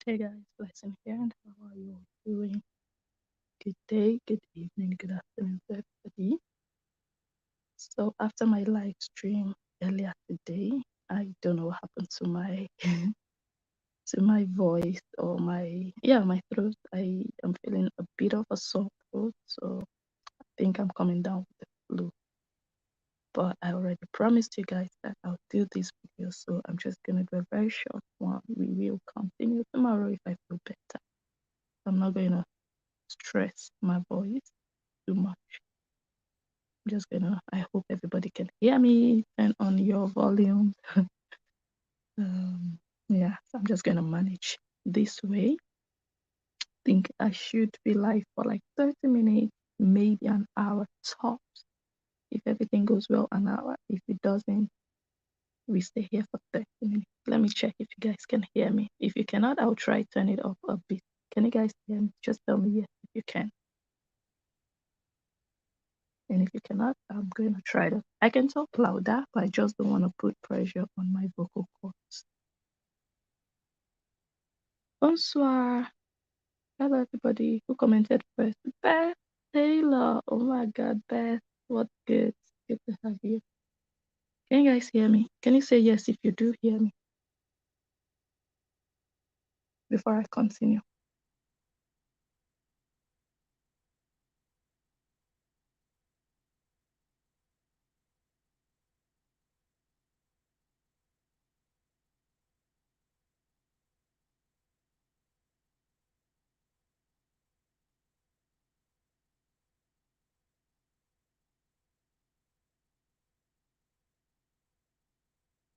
Hey guys, blessing here, and how are you all doing? Good day, good evening, good afternoon to everybody. So after my live stream earlier today, I don't know what happened to my to my voice or my throat. I am feeling a bit of a sore throat, so I think I'm coming down with the flu. But I already promised you guys that I'll do this video, so I'm just gonna do a very short one. We will continue tomorrow if I feel better. I'm not gonna stress my voice too much. I'm just gonna, I hope everybody can hear me. Turn on your volume. Yeah, so I'm just gonna manage this way. I think I should be live for like 30 minutes, maybe an hour tops. If everything goes well, an hour. If it doesn't, we stay here for 30 minutes. Let me check if you guys can hear me. If you cannot, I'll try turn it up a bit. Can you guys hear me? Just tell me yes if you can. And if you cannot, I'm going to try to. I can talk louder, but I just don't want to put pressure on my vocal cords. Bonsoir. Hello, everybody who commented first. Beth Taylor. Oh my God, Beth. What good. Good to have you. Can you guys hear me? Can you say yes if you do hear me before I continue?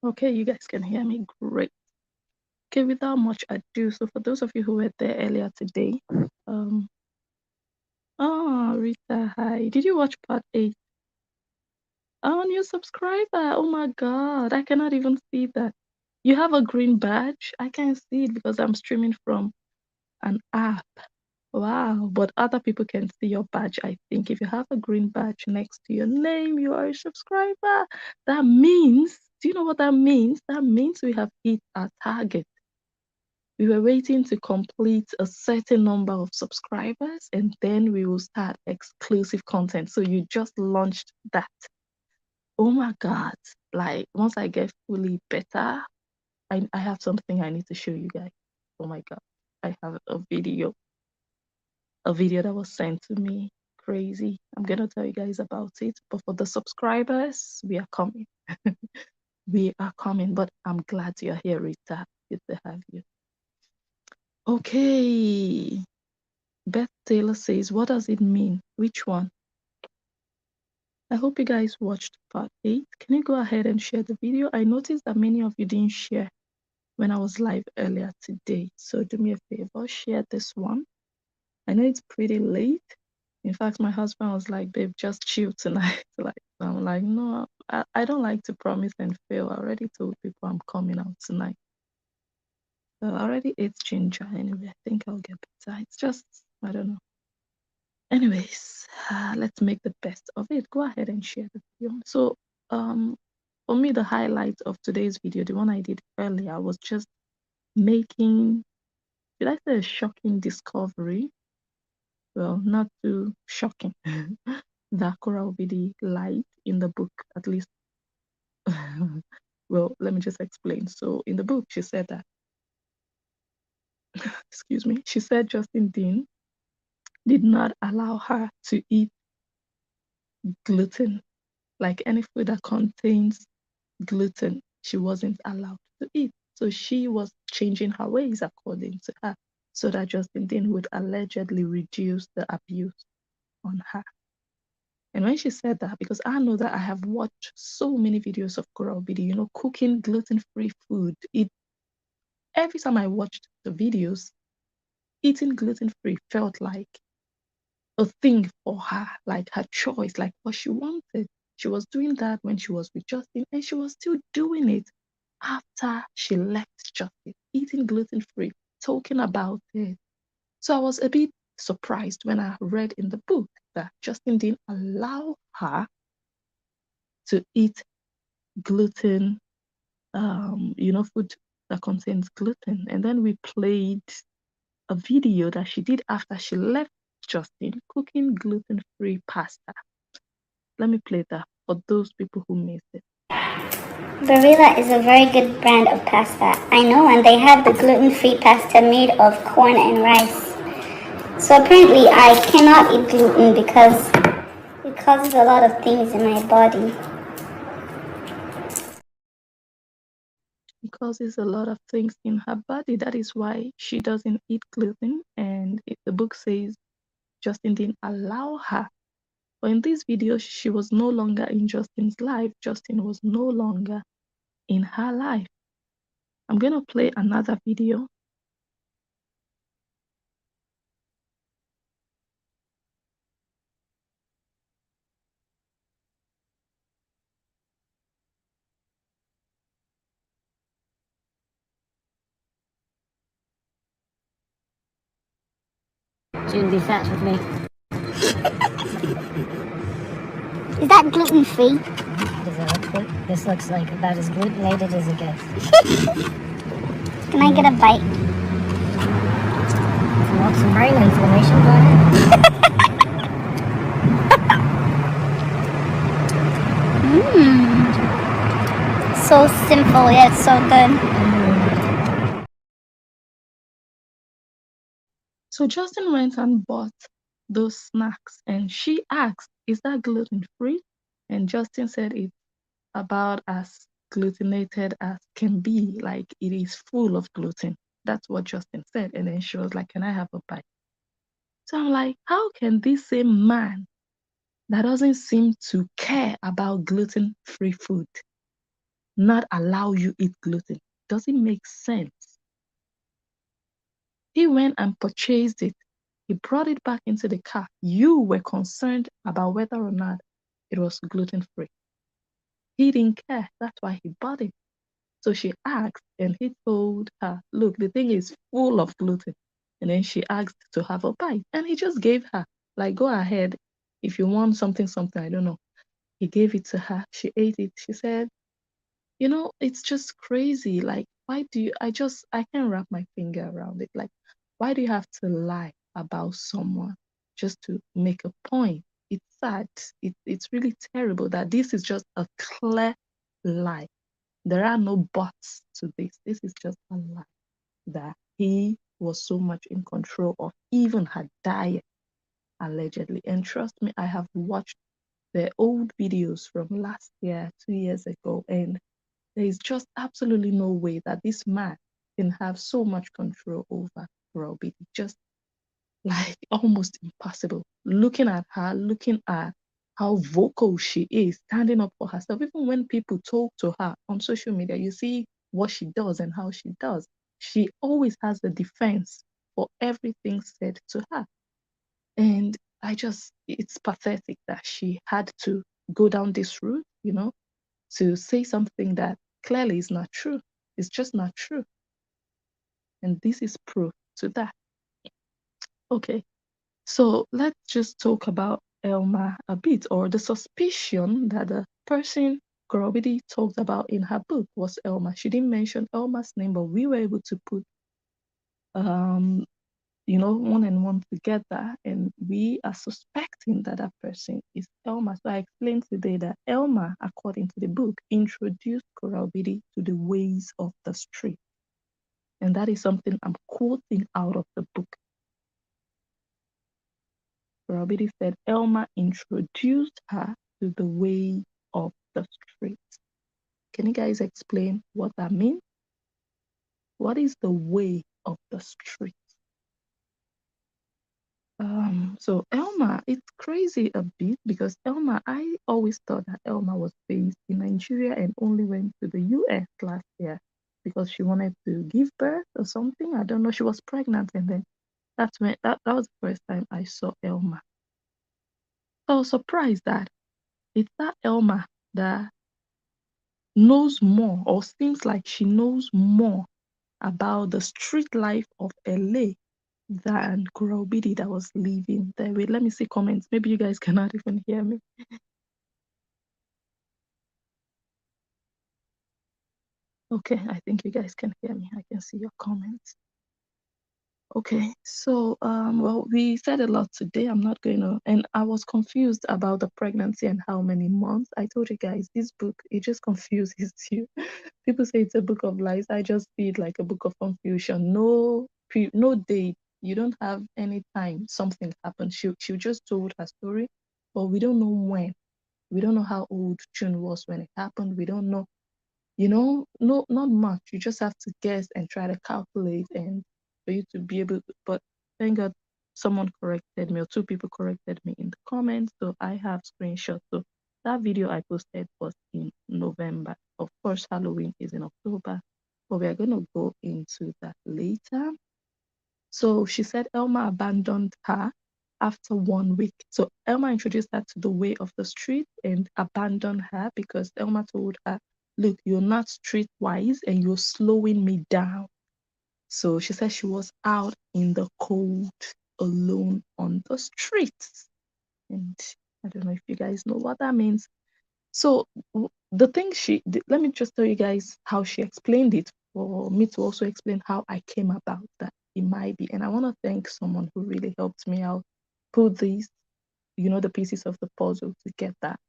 Okay, you guys can hear me. Great. Okay, without much ado, so for those of you who were there earlier today, Rita, hi. Did you watch part 8? I'm a new subscriber. Oh my God, I cannot even see that. You have a green badge? I can't see it because I'm streaming from an app. Wow, but other people can see your badge, I think. If you have a green badge next to your name, you are a subscriber. That means, do you know what that means? That means we have hit our target. We were waiting to complete a certain number of subscribers and then we will start exclusive content. So you just launched that. Oh my God. Like once I get fully better, I have something I need to show you guys. Oh my God. I have a video that was sent to me. Crazy. I'm gonna tell you guys about it. But for the subscribers, we are coming. We are coming. But I'm glad you're here, Rita. Good to have you. Okay. Beth Taylor says, what does it mean? Which one? I hope you guys watched part 8. Can you go ahead and share the video? I noticed that many of you didn't share when I was live earlier today. So do me a favor, share this one. I know it's pretty late. In fact, my husband was like, babe, just chill tonight. Like, I'm like, no, I don't like to promise and fail. I already told people I'm coming out tonight. So I already ate ginger anyway. I think I'll get better. It's just, I don't know. Anyways, let's make the best of it. Go ahead and share the video. So, for me, the highlight of today's video, the one I did earlier, was just making, did I say a shocking discovery? Well, not too shocking. That Korra Obidi'S lied in the book, at least. Well, let me just explain. So, in the book, she said that, excuse me, she said Justin Dean did not allow her to eat gluten, like any food that contains gluten, she wasn't allowed to eat. So she was changing her ways according to her, so that Justin Dean would allegedly reduce the abuse on her. And when she said that, because I know that I have watched so many videos of Korra Obidi, cooking gluten-free food. Every time I watched the videos, eating gluten-free felt like a thing for her, like her choice, like what she wanted. She was doing that when she was with Justin, and she was still doing it after she left Justin, eating gluten free, talking about it. So I was a bit surprised when I read in the book that Justin didn't allow her to eat gluten, food that contains gluten. And then we played a video that she did after she left Justin, cooking gluten-free pasta. Let me play that for those people who missed it. Barilla is a very good brand of pasta. I know, and they have the gluten-free pasta made of corn and rice. So apparently I cannot eat gluten because it causes a lot of things in my body. It causes a lot of things in her body. That is why she doesn't eat gluten. And the book says Justin didn't allow her. But in this video, she was no longer in Justin's life. Justin was no longer in her life. I'm going to play another video. She would be fat with me. Is that gluten-free? Does it look good? This looks like about as glutenated as it gets. Can I get a bite? If you want some brain inflammation, go ahead. So simple yet so good. So Justin went and bought those snacks and she asked, is that gluten-free? And Justin said it's about as glutenated as can be, like it is full of gluten. That's what Justin said. And then she was like, can I have a bite? So I'm like, how can this same man that doesn't seem to care about gluten-free food not allow you eat gluten? Doesn't make sense. He went and purchased it. He brought it back into the car. You were concerned about whether or not it was gluten-free. He didn't care. That's why he bought it. So she asked, and he told her, look, the thing is full of gluten. And then she asked to have a bite. And he just gave her, like, go ahead. If you want something, I don't know. He gave it to her. She ate it. She said, you know, it's just crazy. Like, why do you, I can't wrap my finger around it. Like, why do you have to lie about someone just to make a point? It's sad. It's really terrible that this is just a clear lie. There are no buts to this. This is just a lie that he was so much in control of even her diet, allegedly. And trust me, I have watched the old videos from last year, 2 years ago, and there is just absolutely no way that this man can have so much control over Obidi'S. Just like almost impossible. Looking at her, looking at how vocal she is, standing up for herself. Even when people talk to her on social media, you see what she does and how she does. She always has a defense for everything said to her. And it's pathetic that she had to go down this route, you know, to say something that clearly is not true. It's just not true. And this is proof to that. Okay, so let's just talk about Elma a bit, or the suspicion that the person Korra talked about in her book was Elma. She didn't mention Elma's name, but we were able to put one and one together, and we are suspecting that that person is Elma. So I explained today that Elma, according to the book, introduced Korra to the ways of the street. And that is something I'm quoting out of the book. Korra said Elma introduced her to the way of the street. Can you guys explain what that means? What is the way of the street? So Elma, it's crazy a bit because Elma, I always thought that Elma was based in Nigeria and only went to the US last year because she wanted to give birth or something. I don't know. She was pregnant, and then that's when that was the first time I saw Elma. So I was surprised that it's that Elma that knows more, or seems like she knows more about the street life of LA than Korra that was living there. Wait, let me see comments. Maybe you guys cannot even hear me. Okay, I think you guys can hear me. I can see your comments. Okay, so well, we said a lot today. I'm not going to, and I was confused about the pregnancy and how many months. I told you guys this book, it just confuses you. People say it's a book of lies. I just see it like a book of confusion. No date. You don't have any time something happened. She just told her story, but we don't know when. We don't know how old June was when it happened. We don't know, no, not much. You just have to guess and try to calculate and for you to be able to, but thank God someone corrected me or two people corrected me in the comments. So I have screenshots. So that video I posted was in November. Of course, Halloween is in October, but we are going to go into that later. So she said Elma abandoned her after 1 week. So Elma introduced her to the way of the street and abandoned her because Elma told her, look, you're not streetwise and you're slowing me down. So she said she was out in the cold alone on the streets. And I don't know if you guys know what that means. So the thing let me just tell you guys how she explained it for me to also explain how I came about that it might be. And I want to thank someone who really helped me out put these, the pieces of the puzzle to get that.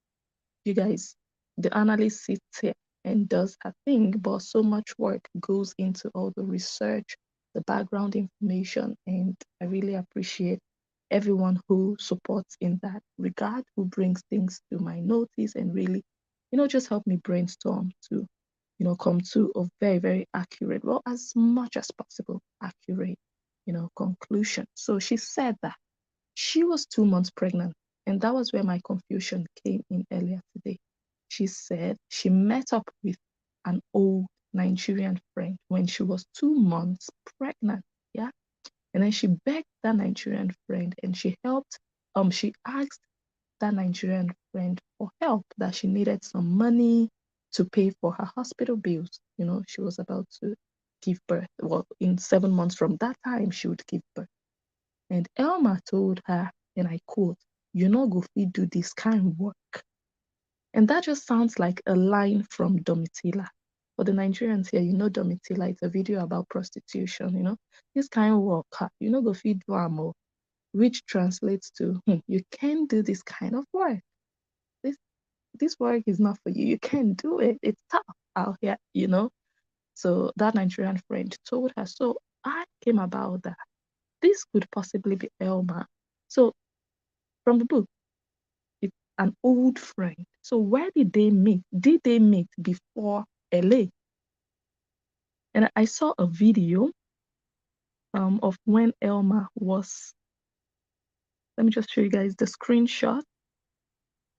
You guys, the analyst sits here and does her thing, but so much work goes into all the research, the background information, and I really appreciate everyone who supports in that regard, who brings things to my notice and really, just help me brainstorm to, come to a very, very accurate, well, as much as possible, accurate, conclusion. So she said that she was 2 months pregnant, and that was where my confusion came in earlier today. She said she met up with an old Nigerian friend when she was 2 months pregnant. Yeah. And then she begged that Nigerian friend and she asked that Nigerian friend for help, that she needed some money to pay for her hospital bills. She was about to give birth. Well, in 7 months from that time, she would give birth. And Elma told her, and I quote, "You no go fit do this kind of work." And that just sounds like a line from Domitila. For the Nigerians here, Domitila, it's a video about prostitution, this kind of work, you no go fit do am o, which translates to, you can't do this kind of work. This work is not for you. You can't do it. It's tough out here. So that Nigerian friend told her. So I came about that this could possibly be Elma. So from the book, it's an old friend. So where did they meet? Did they meet before LA? And I saw a video of when Elma was. Let me just show you guys the screenshot.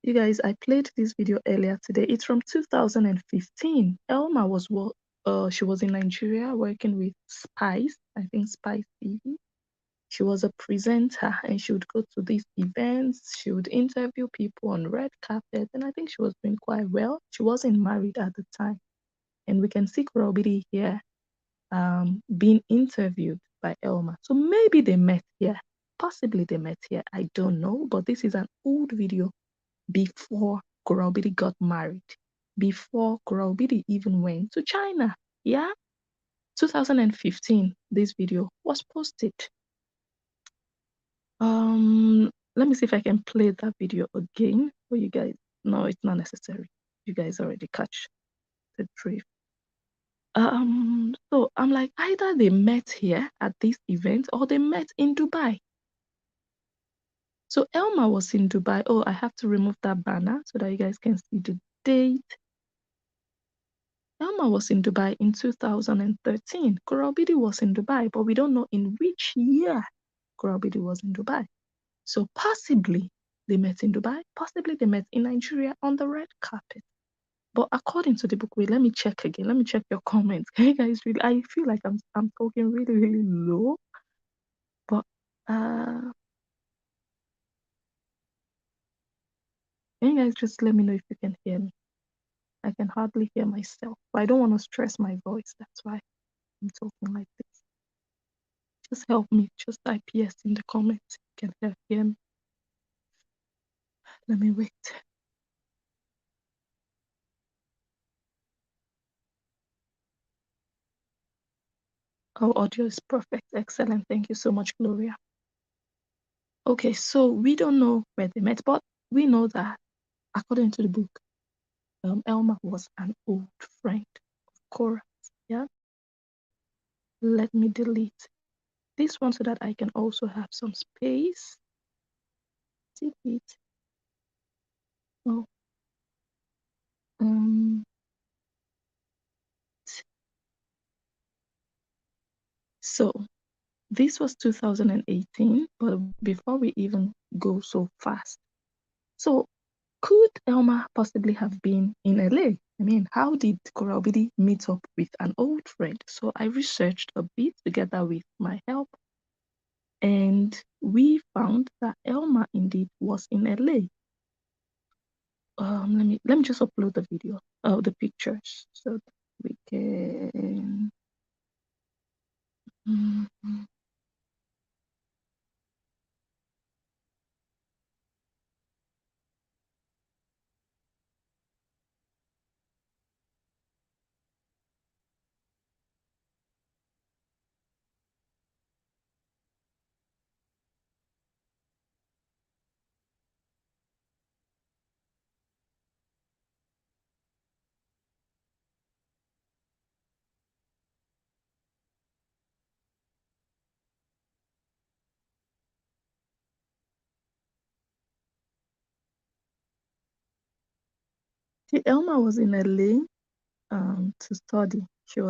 You guys, I played this video earlier today. It's from 2015. Elma she was in Nigeria working with Spice, I think Spice TV. She was a presenter and she would go to these events. She would interview people on red carpet, and I think she was doing quite well. She wasn't married at the time. And we can see Korra here being interviewed by Elma. So maybe they met here. Possibly they met here. I don't know. But this is an old video before Korra got married. Before Korra even went to China. Yeah? 2015, this video was posted. Let me see if I can play that video again for you guys. No, it's not necessary. You guys already catch the drift. So I'm like, either they met here at this event or they met in Dubai. So Elma was in Dubai. Oh, I have to remove that banner so that you guys can see the date. Elma was in Dubai in 2013. Korra was in Dubai, but we don't know in which year Korra was in Dubai. So possibly they met in Dubai, possibly they met in Nigeria on the red carpet. But according to the book, wait, let me check again. Let me check your comments. Can you guys really? I feel like I'm talking really, really low. But can you guys just let me know if you can hear me? I can hardly hear myself. But I don't want to stress my voice. That's why I'm talking like this. Just help me. Just type yes in the comments. You can hear me. Let me wait. Our audio is perfect. Excellent. Thank you so much, Gloria. Okay, so we don't know where they met, but we know that according to the book, Elma was an old friend of Korra. Yeah. Let me delete this one so that I can also have some space. Delete. Oh. So this was 2018, but before we even go so fast, so could Elma possibly have been in LA? I mean, how did Korra Obidi meet up with an old friend? So I researched a bit together with my help, and we found that Elma indeed was in LA. Let me just upload the video, the pictures, so that we can. Mhm. See, Elma was in LA to study. She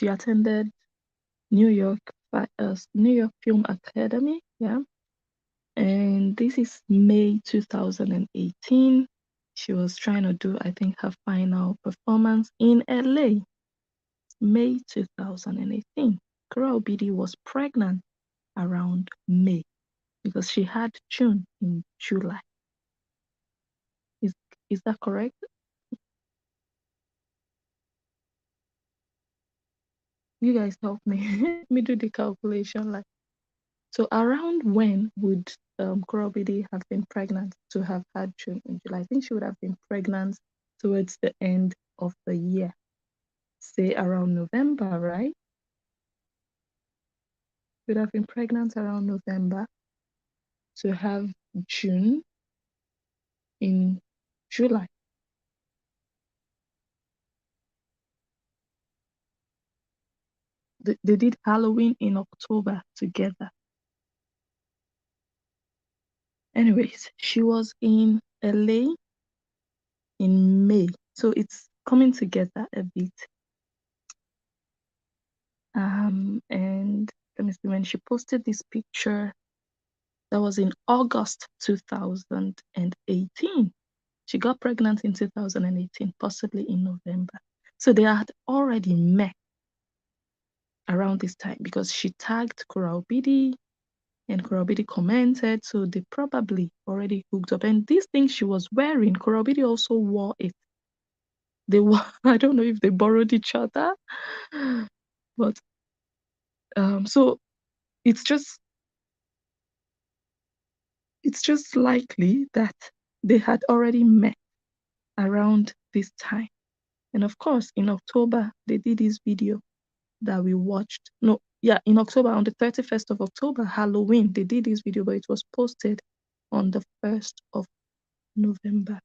attended New York New York Film Academy, yeah. And this is May 2018. She was trying to do, I think, her final performance in LA, May 2018. Korra Obidi was pregnant around May because she had June in July. Is is that correct? You guys help me. Let me do the calculation. Like, so around when would Korra Obidi have been pregnant to have had June in July? I think she would have been pregnant towards the end of the year, say around November, right? Would have been pregnant around November to have June in July. They did Halloween in October together. Anyways, she was in LA in May, so it's coming together a bit. And let me see, when she posted this picture, that was in August 2018. She got pregnant in 2018, possibly in November. So they had already met around this time because she tagged Korra Obidi and Korra Obidi commented. So they probably already hooked up. And this thing she was wearing, Korra Obidi also wore it. They were, I don't know if they borrowed each other, but so it's just likely that they had already met around this time. And of course, in October, they did this video that we watched. No, yeah, in October, on the 31st of October, Halloween, they did this video, but it was posted on the 1st of November.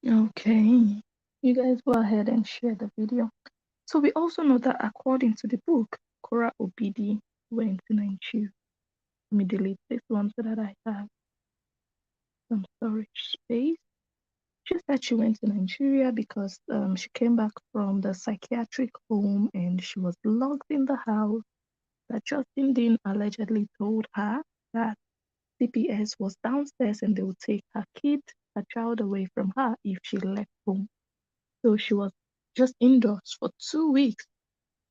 Okay, you guys go ahead and share the video. So we also know that according to the book, Korra Obidi went to Nigeria. Let me delete this one so that I have some storage space. She said she went to Nigeria because she came back from the psychiatric home and she was locked in the house that Justin Dean allegedly told her that CPS was downstairs and they would take her child away from her if she left home. So she was just indoors for 2 weeks.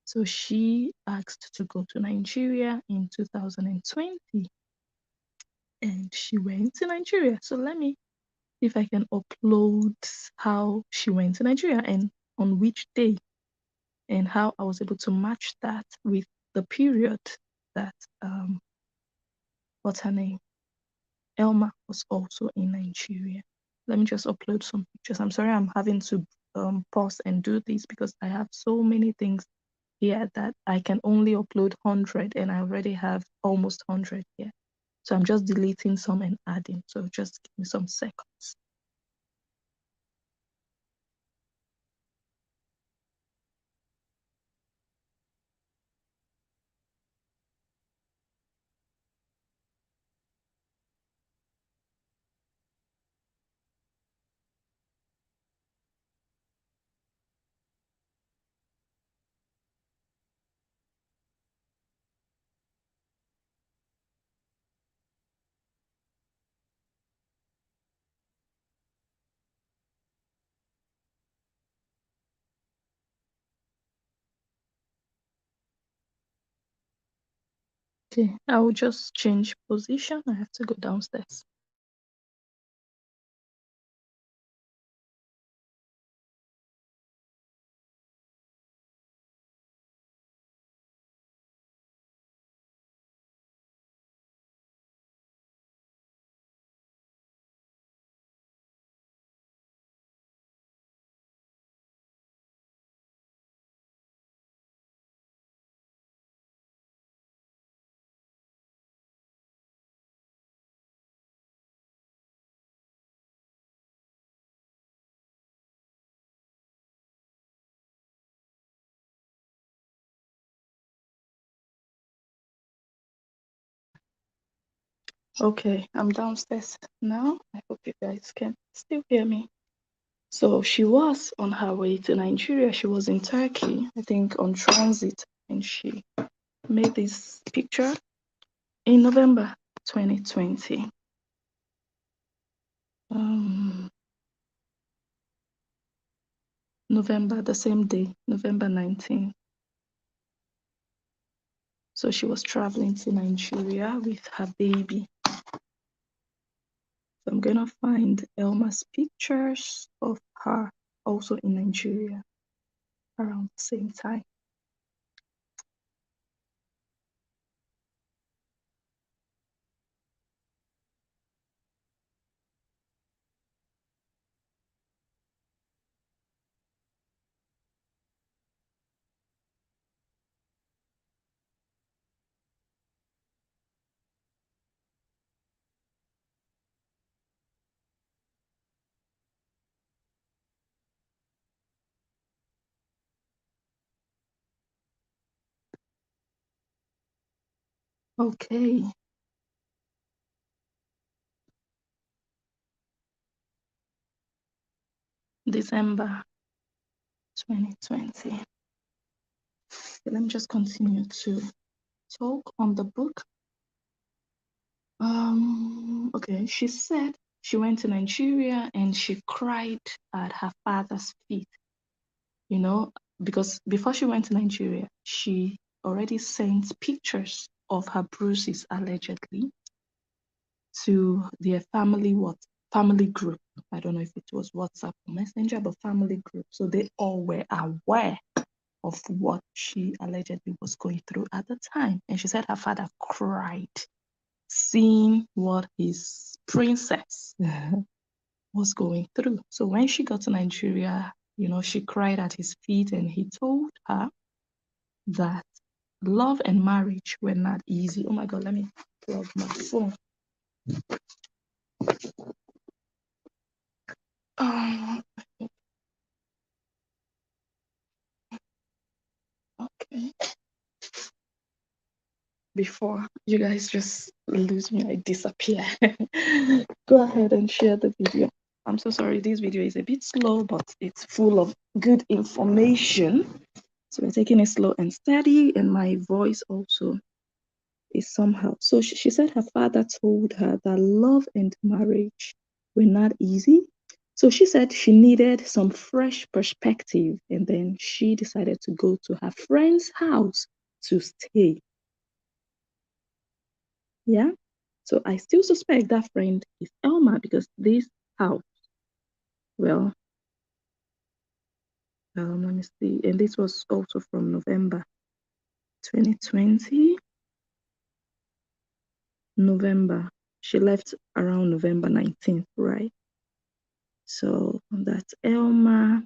So she asked to go to Nigeria in 2020 and she went to Nigeria. So let me see if I can upload how she went to Nigeria and on which day, and how I was able to match that with the period that what's her name? Elma was also in Nigeria. Let me just upload some pictures. I'm sorry I'm having to pause and do this because I have so many things here that I can only upload 100 and I already have almost 100 here. So I'm just deleting some and adding. So just give me some seconds. Okay, I will just change position. I have to go downstairs. Okay, I'm downstairs now. I hope you guys can still hear me. So she was on her way to Nigeria. She was in Turkey, I think on transit, and she made this picture in November 2020. November, the same day, November 19th. So she was traveling to Nigeria with her baby. So I'm gonna find Elma's pictures of her also in Nigeria around the same time. Okay. December 2020. Okay, let me just continue to talk on the book. Okay, she said she went to Nigeria and she cried at her father's feet, you know, because before she went to Nigeria, she already sent pictures of her bruises allegedly to their family group. I don't know if it was WhatsApp or Messenger, but family group. So they all were aware of what she allegedly was going through at the time. And she said her father cried, seeing what his princess was going through. So when she got to Nigeria, you know, she cried at his feet and he told her that love and marriage were not easy. Oh my God, let me plug my phone. Oh, okay. Before you guys just lose me, I disappear. Go ahead and share the video. I'm so sorry, this video is a bit slow, but it's full of good information. So we're taking it slow and steady, and my voice also is somehow. So she said her father told her that love and marriage were not easy. So she said she needed some fresh perspective, and then she decided to go to her friend's house to stay. Yeah. So I still suspect that friend is Elma, because this house, well, let me see. And this was also from November 2020. November. She left around November 19th, right? So that's Elma.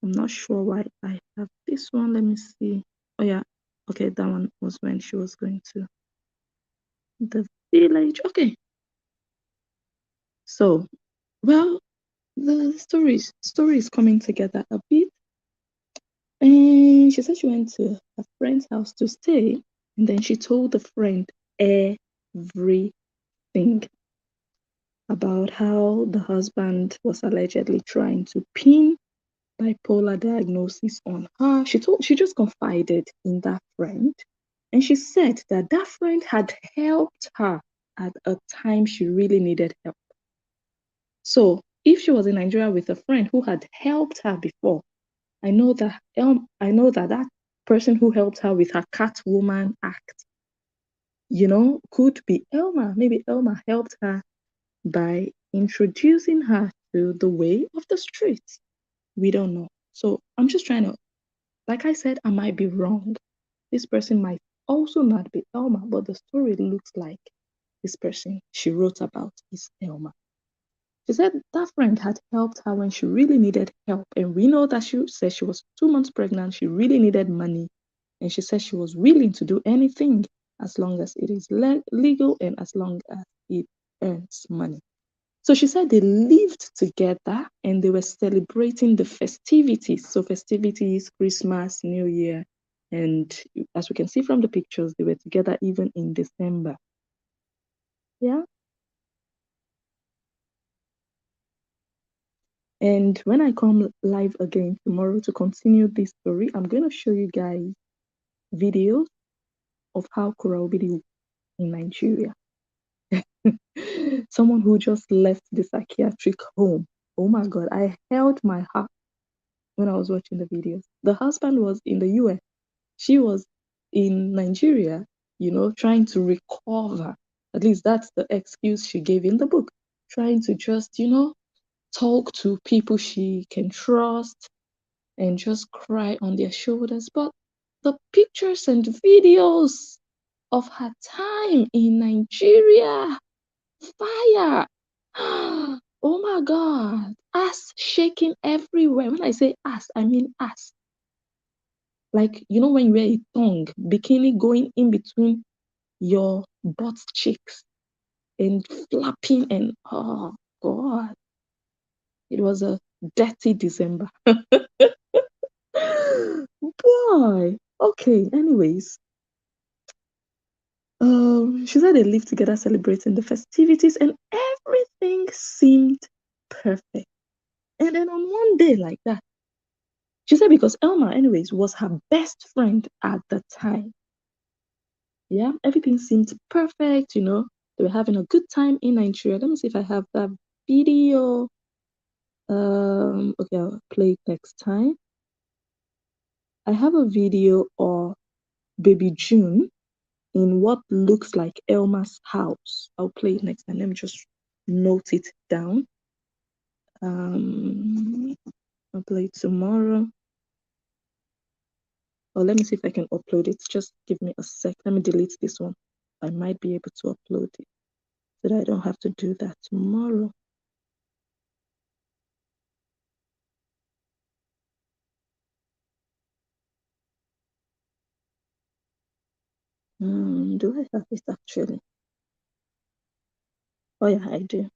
I'm not sure why I have this one. Let me see. Oh yeah. Okay, that one was when she was going to the village. Okay. So, well, the story is coming together a bit. And she said she went to a friend's house to stay, and then she told the friend everything about how the husband was allegedly trying to pin bipolar diagnosis on her. She just confided in that friend, and she said that that friend had helped her at a time she really needed help. So if she was in Nigeria with a friend who had helped her before, I know that that person who helped her with her Catwoman act, could be Elma. Maybe Elma helped her by introducing her to the way of the streets. We don't know. So I'm just trying to, like I said, I might be wrong. This person might also not be Elma, but the story looks like this person she wrote about is Elma. She said that friend had helped her when she really needed help. And we know that she said she was 2 months pregnant. She really needed money. And she said she was willing to do anything as long as it is legal and as long as it earns money. So she said they lived together and they were celebrating the festivities. So festivities, Christmas, New Year. And as we can see from the pictures, they were together even in December. Yeah. And when I come live again tomorrow to continue this story, I'm going to show you guys videos of how Korra Obidi'S in Nigeria. Someone who just left the psychiatric home. Oh my God, I held my heart when I was watching the videos. The husband was in the US. She was in Nigeria, trying to recover. At least that's the excuse she gave in the book. Trying to just, talk to people she can trust and just cry on their shoulders. But the pictures and videos of her time in Nigeria, fire. Oh my God, ass shaking everywhere. When I say ass, I mean ass. Like, when you wear a tongue, bikini going in between your butt cheeks and flapping, and oh God, it was a dirty December. Boy. Okay, anyways. She said they lived together celebrating the festivities and everything seemed perfect. And then on one day like that, she said because Elma, anyways, was her best friend at the time. Yeah, everything seemed perfect, They were having a good time in Nigeria. Let me see if I have that video. Okay, I'll play it next time. I have a video of Baby June in what looks like Elma's house. I'll play it next time. Let me just note it down. I'll play it tomorrow. Or let me see if I can upload it. Just give me a sec. Let me delete this one. I might be able to upload it so that I don't have to do that tomorrow. Do I have it actually? Oh yeah, I do.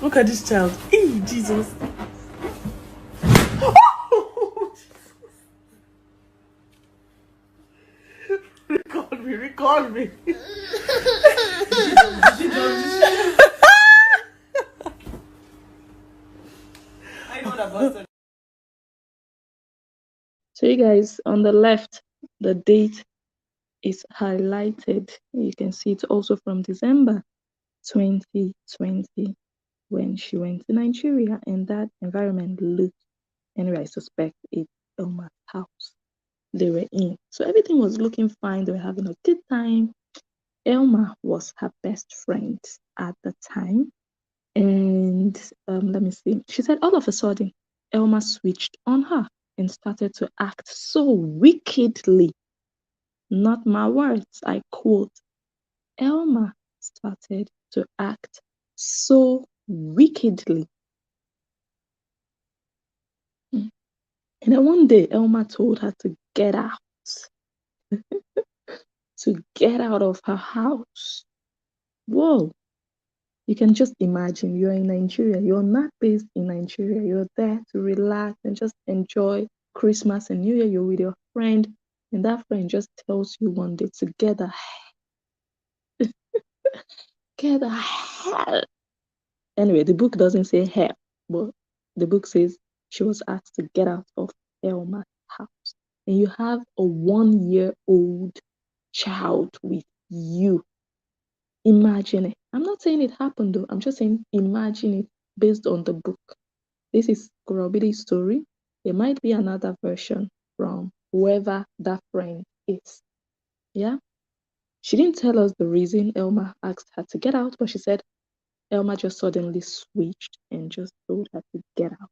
Look at this child. Hey, Jesus. Record me. So you guys, on the left, the date is highlighted. You can see it's also from December 2020 when she went to Nigeria, and that environment looked, anyway, I suspect it's Elma's house they were in. So everything was looking fine. They were having a good time. Elma was her best friend at the time. And let me see. She said all of a sudden, Elma switched on her and started to act so wickedly. Not my words, I quote. Elma started to act so wickedly. And then one day, Elma told her to get out, to get out of her house. Whoa. You can just imagine you're in Nigeria, you're not based in Nigeria, you're there to relax and just enjoy Christmas and New Year, you're with your friend, and that friend just tells you one day to get the hell. Anyway, the book doesn't say hell, but the book says she was asked to get out of Elma's house. And you have a 1-year-old child with you. Imagine it. I'm not saying it happened though. I'm just saying imagine it based on the book. This is Obidi'S story. There might be another version from whoever that friend is. Yeah. She didn't tell us the reason Elma asked her to get out, but she said Elma just suddenly switched and just told her to get out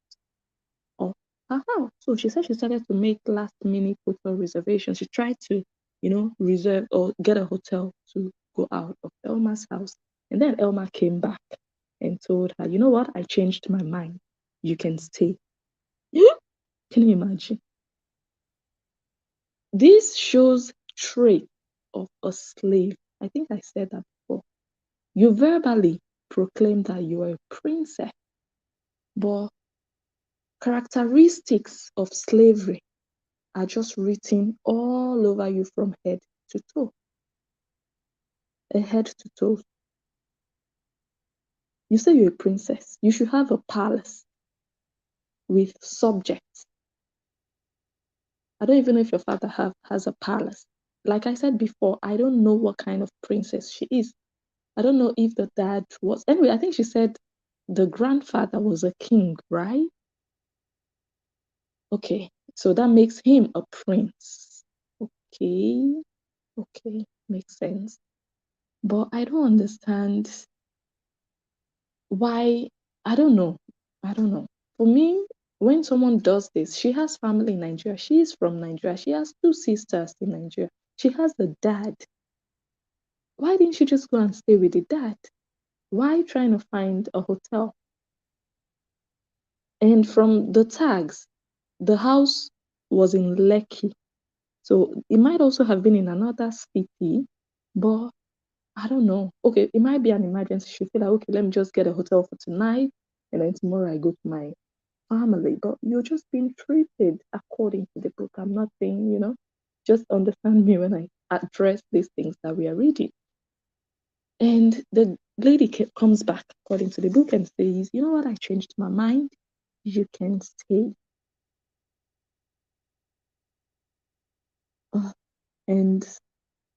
of her house. So she said she started to make last minute hotel reservations. She tried to, reserve or get a hotel to go out of Elma's house. And then Elma came back and told her, you know what? I changed my mind. You can stay. Can you imagine? This shows trait of a slave. I think I said that before. You verbally proclaim that you are a princess, but characteristics of slavery are just written all over you from head to toe. A head to toe. You say you're a princess. You should have a palace with subjects. I don't even know if your father has a palace. Like I said before, I don't know what kind of princess she is. I don't know if the dad was. Anyway, I think she said the grandfather was a king, right? Okay, so that makes him a prince. Okay, okay, makes sense. But I don't understand why. I don't know. I don't know. For me, when someone does this, she has family in Nigeria. She is from Nigeria. She has 2 sisters in Nigeria. She has a dad. Why didn't she just go and stay with the dad? Why trying to find a hotel? And from the tags, the house was in Lekki. So it might also have been in another city, but I don't know. Okay, it might be an emergency. She feel like, okay, let me just get a hotel for tonight, and then tomorrow I go to my family. But you're just being treated according to the book. I'm not saying, just understand me when I address these things that we are reading. And the lady comes back according to the book and says, you know what, I changed my mind. You can stay. And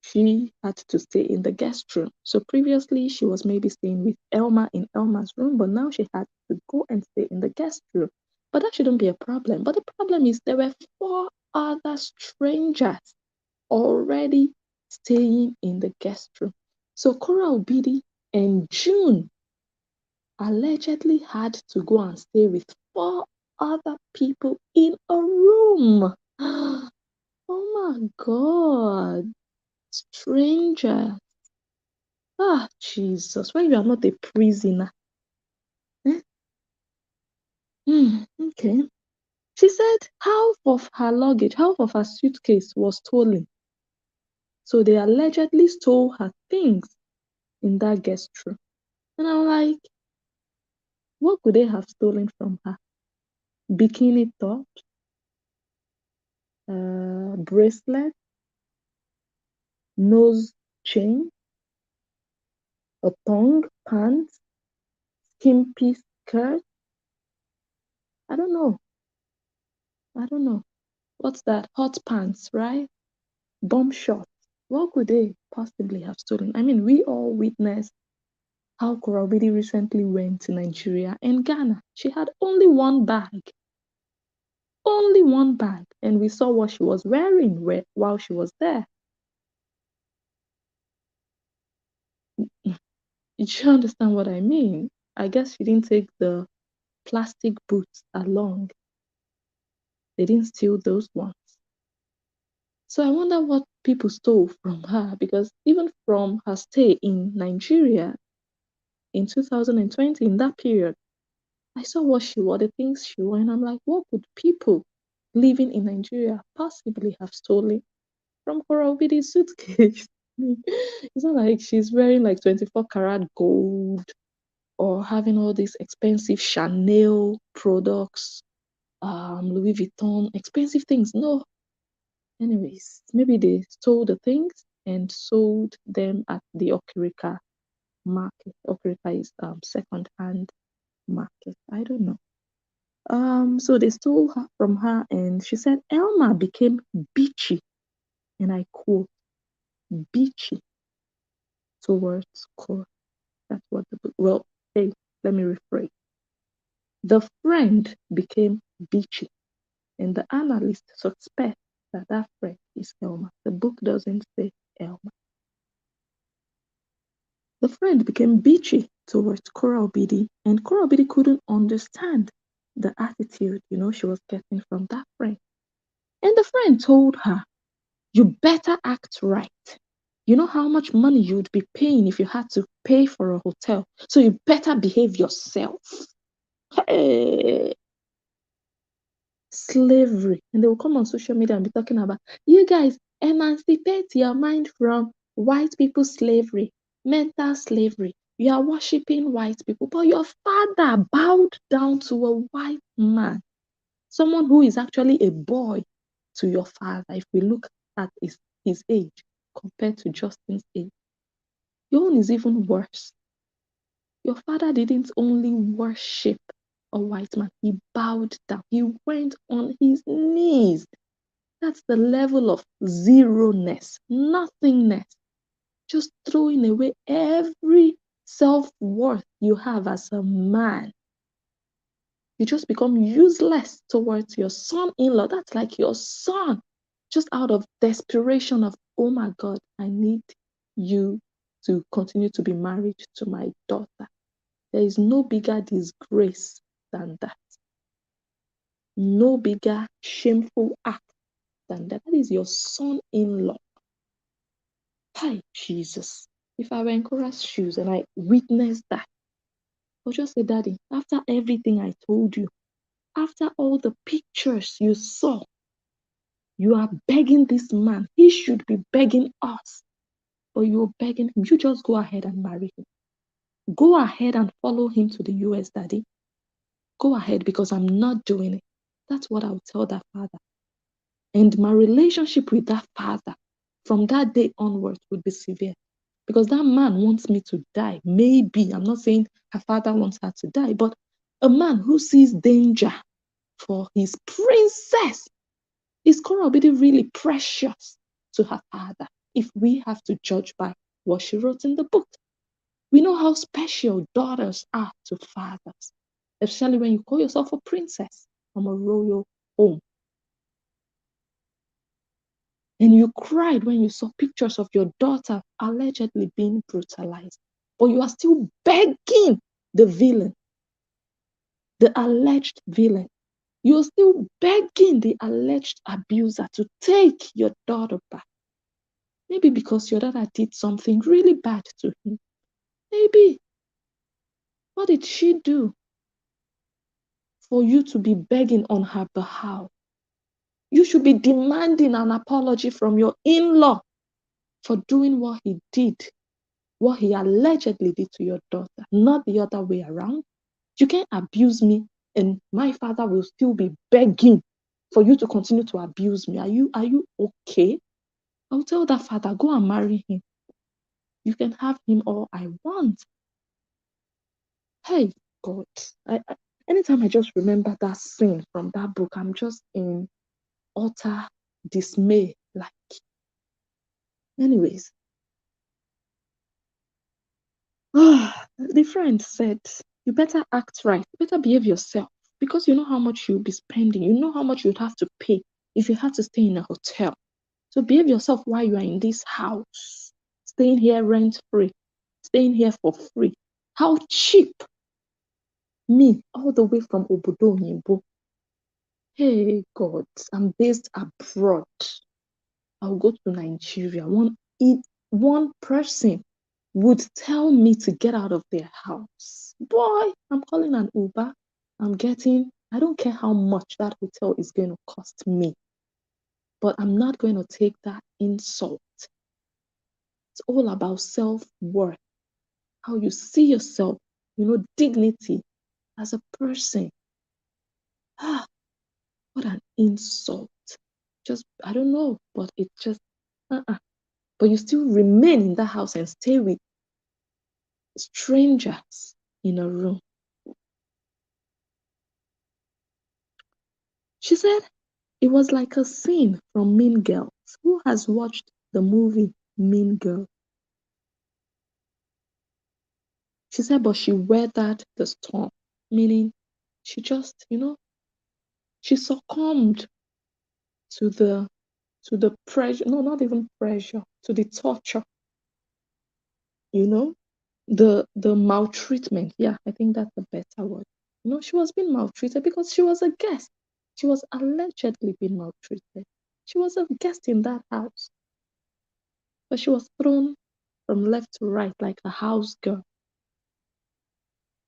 she had to stay in the guest room. So previously she was maybe staying with Elma in Elma's room, but now she had to go and stay in the guest room. But that shouldn't be a problem. But the problem is there were 4 other strangers already staying in the guest room. So Korra, Obidi, and June allegedly had to go and stay with 4 other people in a room. Oh my God. Stranger. Ah, Jesus. When you are not a prisoner. Eh? Okay. She said half of her luggage, half of her suitcase was stolen. So they allegedly stole her things in that guest room. And I'm like, what could they have stolen from her? Bikini top, bracelet, nose chain, a tongue, pants, skimpy skirt. I don't know. What's that? Hot pants, right? Bomb shots. What could they possibly have stolen? I mean, we all witnessed how Korra recently went to Nigeria and Ghana. She had only one bag. Only one bag. And we saw what she was wearing while she was there. You understand what I mean? I guess she didn't take the plastic boots along. They didn't steal those ones. So I wonder what people stole from her, because even from her stay in Nigeria in 2020, in that period, I saw what she wore, the things she wore, and I'm like, what could people living in Nigeria possibly have stolen from Korra Obidi'S suitcase? It's not like she's wearing like 24 karat gold or having all these expensive Chanel products, Louis Vuitton, expensive things. No. Anyways, maybe they stole the things and sold them at the Okrika market. Okrika is second-hand market. I don't know. So they stole her from her, and she said Elma became bitchy, and I quote, bitchy towards Korra. That's what the book. Well, hey, let me rephrase. The friend became bitchy, and the analyst suspects that that friend is Elma. The book doesn't say Elma. The friend became bitchy towards Korra Obidi, and Korra Obidi couldn't understand the attitude, she was getting from that friend. And the friend told her, you better act right. You know how much money you'd be paying if you had to pay for a hotel. So you better behave yourself. Hey, slavery. And they will come on social media and be talking about, you guys, emancipate your mind from white people's slavery, mental slavery. You are worshiping white people, but your father bowed down to a white man, someone who is actually a boy to your father. If we look at his age compared to Justin's age, your own is even worse. Your father didn't only worship a white man, he bowed down, he went on his knees. That's the level of zeroness, nothingness, just throwing away every self-worth you have as a man. You just become useless towards your son-in-law. That's like your son, just out of desperation of, oh my God, I need you to continue to be married to my daughter. There is no bigger disgrace than that. No bigger shameful act than that. That is your son-in-law. Hi, Jesus. If I were in Korra's shoes and I witnessed that, I'll just say, Daddy, after everything I told you, after all the pictures you saw, you are begging this man. He should be begging us. But you're begging him. You just go ahead and marry him. Go ahead and follow him to the US, Daddy. Go ahead, because I'm not doing it. That's what I would tell that father. And my relationship with that father from that day onwards would be severe. Because that man wants me to die. Maybe, I'm not saying her father wants her to die, but a man who sees danger for his princess, is Korra Obidi really precious to her father? If we have to judge by what she wrote in the book, we know how special daughters are to fathers, especially when you call yourself a princess from a royal home. And you cried when you saw pictures of your daughter allegedly being brutalized, but you are still begging the villain, the alleged villain. You're still begging the alleged abuser to take your daughter back. Maybe because your daughter did something really bad to him. Maybe. What did she do for you to be begging on her behalf? You should be demanding an apology from your in-law for doing what he did, what he allegedly did to your daughter, not the other way around. You can't abuse me and my father will still be begging for you to continue to abuse me. Are you okay? I'll tell that father, go and marry him. You can have him all I want. Hey, God. Anytime I just remember that scene from that book, I'm just in utter dismay. Like, anyways, the friend said, you better act right, you better behave yourself, because you know how much you'll be spending, you know how much you'd have to pay if you had to stay in a hotel. So behave yourself while you are in this house, staying here rent free, staying here for free. How cheap! Me, all the way from Obidi'S. Hey God, I'm based abroad. I'll go to Nigeria. One person would tell me to get out of their house. Boy, I'm calling an Uber. I don't care how much that hotel is going to cost me, but I'm not going to take that insult. It's all about self-worth, how you see yourself, dignity as a person. Ah, what an insult. Just, I don't know, but it just, but you still remain in that house and stay with strangers in a room. She said it was like a scene from Mean Girls. Who has watched the movie Mean Girl? She said, but she weathered the storm, meaning she just, she succumbed to the pressure, no, not even pressure, to the torture, you know, the maltreatment. Yeah, I think that's a better word. She was being maltreated because she was a guest. She was allegedly being maltreated. She was a guest in that house, but she was thrown from left to right like a house girl.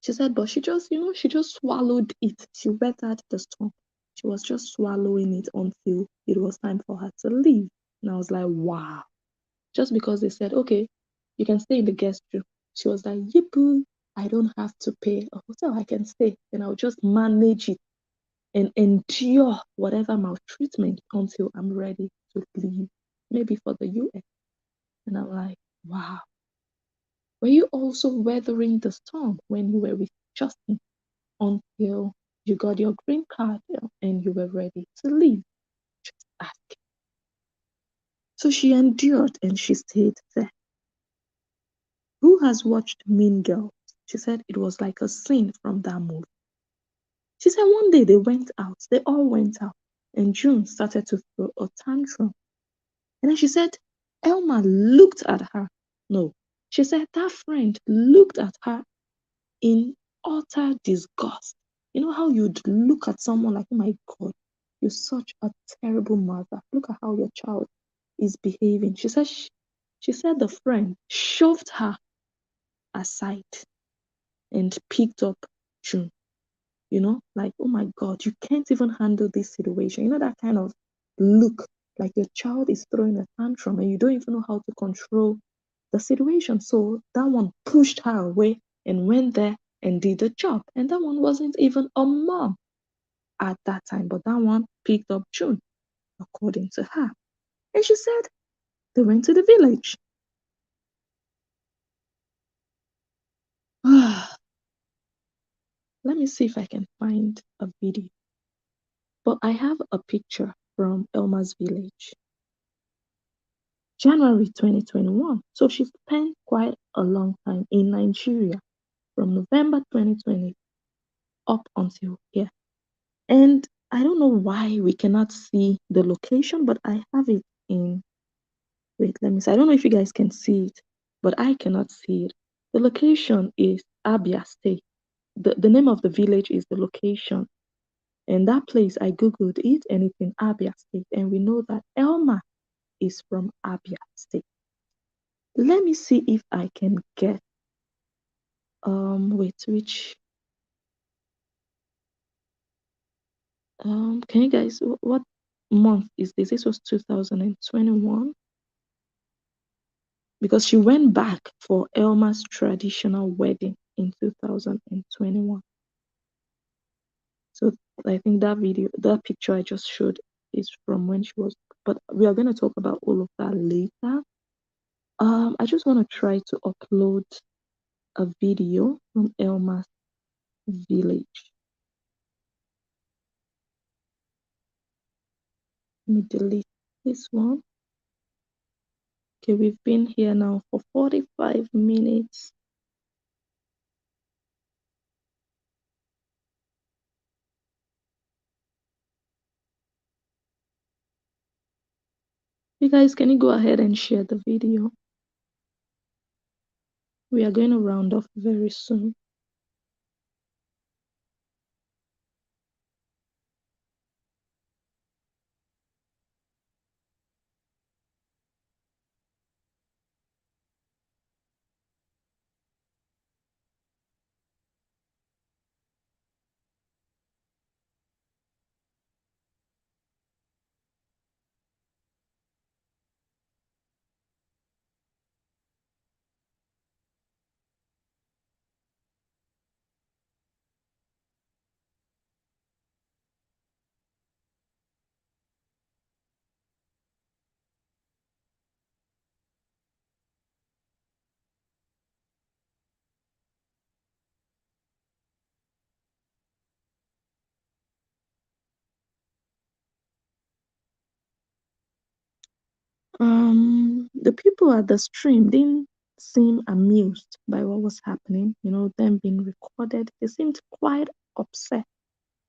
She said, but she just, she just swallowed it. She weathered the storm. She was just swallowing it until it was time for her to leave. And I was like, wow. Just because they said, okay, you can stay in the guest room. She was like, yippoo, I don't have to pay a hotel. I can stay. And I'll just manage it and endure whatever maltreatment until I'm ready to leave, maybe for the US. And I'm like, wow. Were you also weathering the storm when you were with Justin until you got your green card and you were ready to leave? Just ask. So she endured and she stayed there. Who has watched Mean Girls? She said it was like a scene from that movie. She said one day they all went out, and June started to throw a tantrum. And then she said, Elma looked at her. No, she said that friend looked at her in utter disgust. You know how you'd look at someone like, oh my God, you're such a terrible mother. Look at how your child is behaving. She said the friend shoved her aside and picked up June. Like, oh my God, you can't even handle this situation. That kind of look, like your child is throwing a tantrum and you don't even know how to control the situation. So that one pushed her away and went there and did the job. And that one wasn't even a mom at that time, but that one picked up June, according to her. And she said they went to the village. Let me see if I can find a video. But I have a picture from Elma's village. January 2021. So she spent quite a long time in Nigeria from November 2020 up until here. And I don't know why we cannot see the location, but I have it in. Wait, let me see. I don't know if you guys can see it, but I cannot see it. The location is Abia State. The name of the village is the location. And that place, I Googled it and it's in Abia State. And we know that Elma is from Abia State. Let me see if I can get wait, which can you guys, what month is this? This was 2021 because she went back for Elma's traditional wedding in 2021. So I think that picture I just showed is from when she was, but we are going to talk about all of that later. I just want to try to upload a video from Elma's village. Let me delete this one. Okay, we've been here now for 45 minutes. You guys, can you go ahead and share the video? We are going to round off very soon. The people at the stream didn't seem amused by what was happening, them being recorded. They seemed quite upset.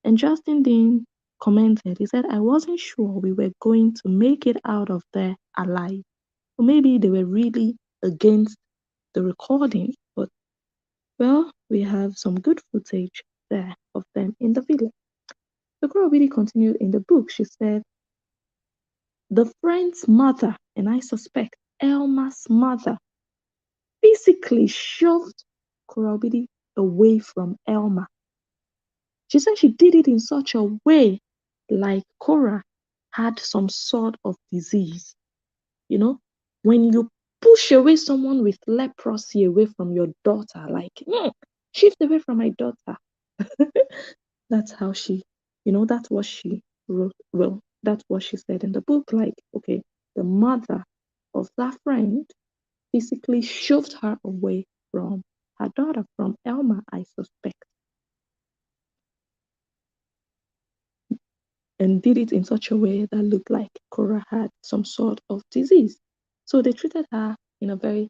And Justin Dean commented, he said, I wasn't sure we were going to make it out of there alive. Or maybe they were really against the recording, but well, we have some good footage there of them in the village. The girl really continued in the book. She said, the friend's mother, and I suspect Elma's mother, physically shoved Korra away from Elma. She said she did it in such a way like Korra had some sort of disease. When you push away someone with leprosy away from your daughter, like, shift away from my daughter. That's how that's what she wrote. Well, that's what she said in the book. Like, okay, the mother of that friend physically shoved her away from her daughter, from Elma, I suspect, and did it in such a way that looked like Korra had some sort of disease. So they treated her in a very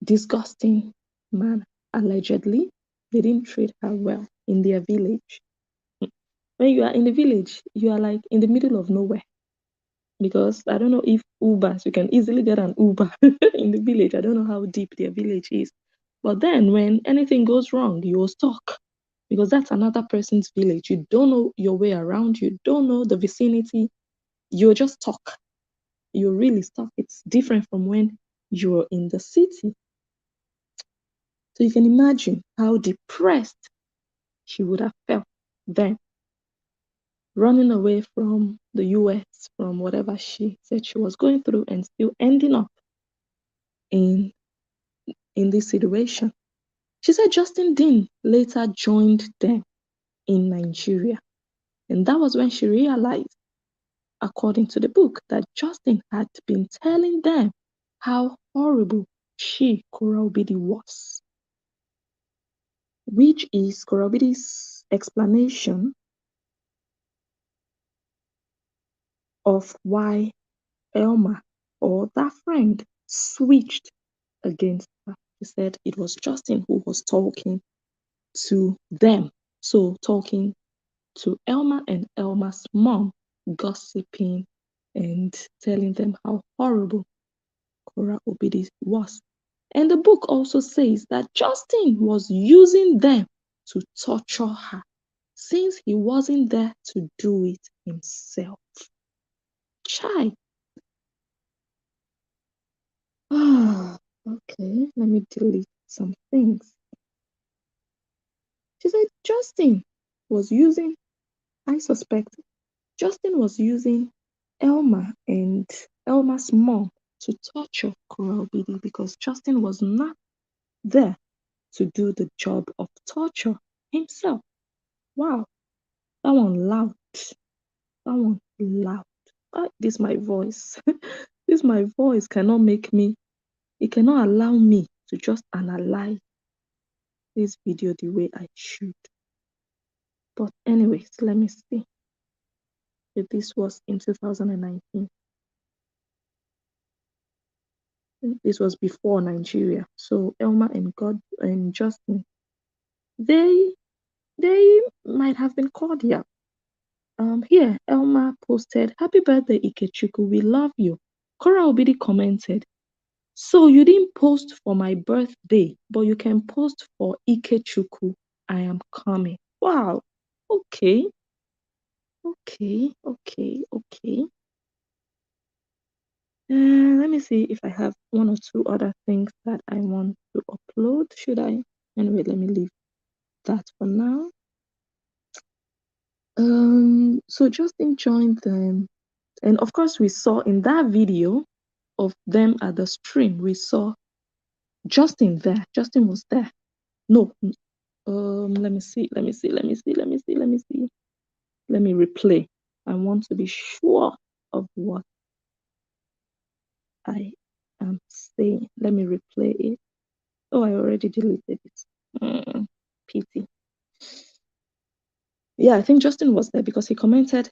disgusting manner. Allegedly, they didn't treat her well in their village. When you are in the village, you are like in the middle of nowhere. Because I don't know if Ubers, you can easily get an Uber in the village. I don't know how deep their village is. But then when anything goes wrong, you're stuck. Because that's another person's village. You don't know your way around. You don't know the vicinity. You're just stuck. You're really stuck. It's different from when you're in the city. So you can imagine how depressed she would have felt then, running away from the US, from whatever she said she was going through, and still ending up in this situation. She said Justin Dean later joined them in Nigeria. And that was when she realized, according to the book, that Justin had been telling them how horrible Korra Obidi was. Which is Korra Obidi's explanation of why Elma, or that friend, switched against her. She said it was Justin who was talking to them. So talking to Elma and Elma's mom, gossiping and telling them how horrible Korra Obidi was. And the book also says that Justin was using them to torture her since he wasn't there to do it himself. Chai. Okay, let me delete some things. She said Justin was using, I suspect, Justin was using Elma and Elma's mom to torture Korra Obidi because Justin was not there to do the job of torture himself. Wow, that one loud. That one loud. This my voice. This my voice cannot make me, it cannot allow me to just analyze this video the way I should. But anyways, let me see. This was in 2019. This was before Nigeria. So Elma and God and Justin, they might have been cordial. Here Elma posted, "Happy birthday, Ikechukwu. We love you." Korra Obidi commented, "So you didn't post for my birthday, but you can post for Ikechukwu. I am coming." Wow. Okay. Let me see if I have one or two other things that I want to upload. Should I? Anyway, let me leave that for now. So Justin joined them, and of course we saw in that video of them at the stream, we saw Justin there. Justin was there. No, let me see. Let me replay. I want to be sure of what I am saying. Let me replay it. Oh, I already deleted it. Pity. Yeah, I think Justin was there because he commented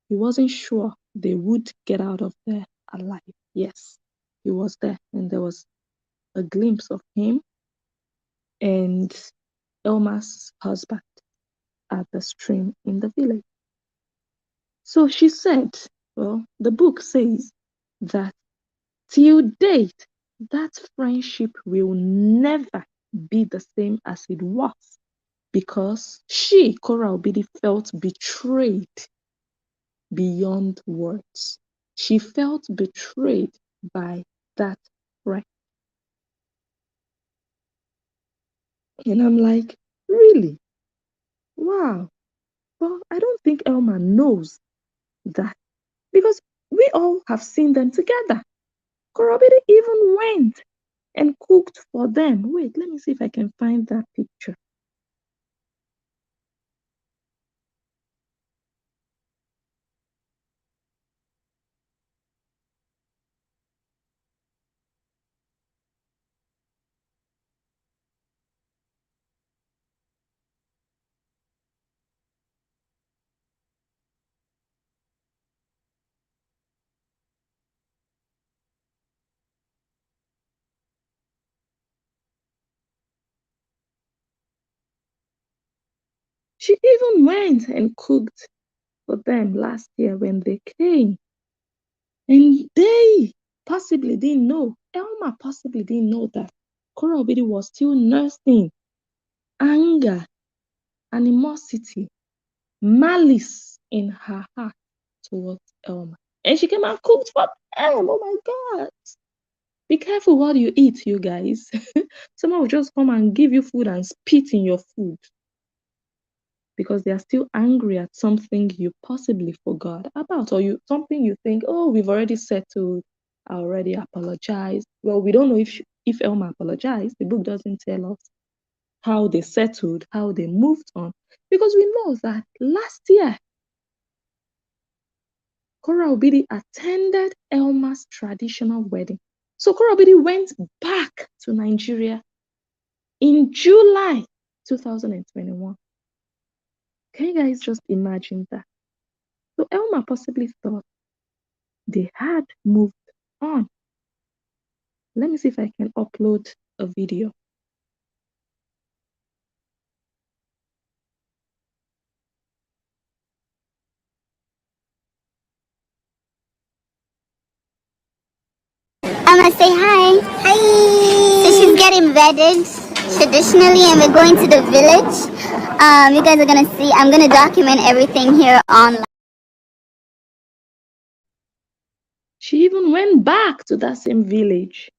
he wasn't sure they would get out of there alive. Yes, he was there, and there was a glimpse of him and Elma's husband at the stream in the village. So she said, well, the book says that till date, that friendship will never be the same as it was because she, Korra Obidi, felt betrayed beyond words. She felt betrayed by that friend. And I'm like, really? Wow. Well, I don't think Elma knows that because we all have seen them together. Korra Obidi even went and cooked for them. Wait, let me see if I can find that picture. She even went and cooked for them last year when they came. And they possibly didn't know, Elma possibly didn't know that Korra Obidi was still nursing anger, animosity, malice in her heart towards Elma. And she came and cooked for them. Oh my God. Be careful what you eat, you guys. Someone will just come and give you food and spit in your food because they are still angry at something you possibly forgot about, or something you think, oh, we've already settled, I already apologized. Well, we don't know if Elma apologized. The book doesn't tell us how they settled, how they moved on, because we know that last year Korra Obidi attended Elma's traditional wedding. So Korra Obidi went back to Nigeria in July 2021. Can you guys just imagine that? So Elma possibly thought they had moved on. Let me see if I can upload a video. I'm gonna say hi. Hi. So she's getting wedded traditionally, and we're going to the village. You guys are gonna see. I'm gonna document everything here online. She even went back to that same village.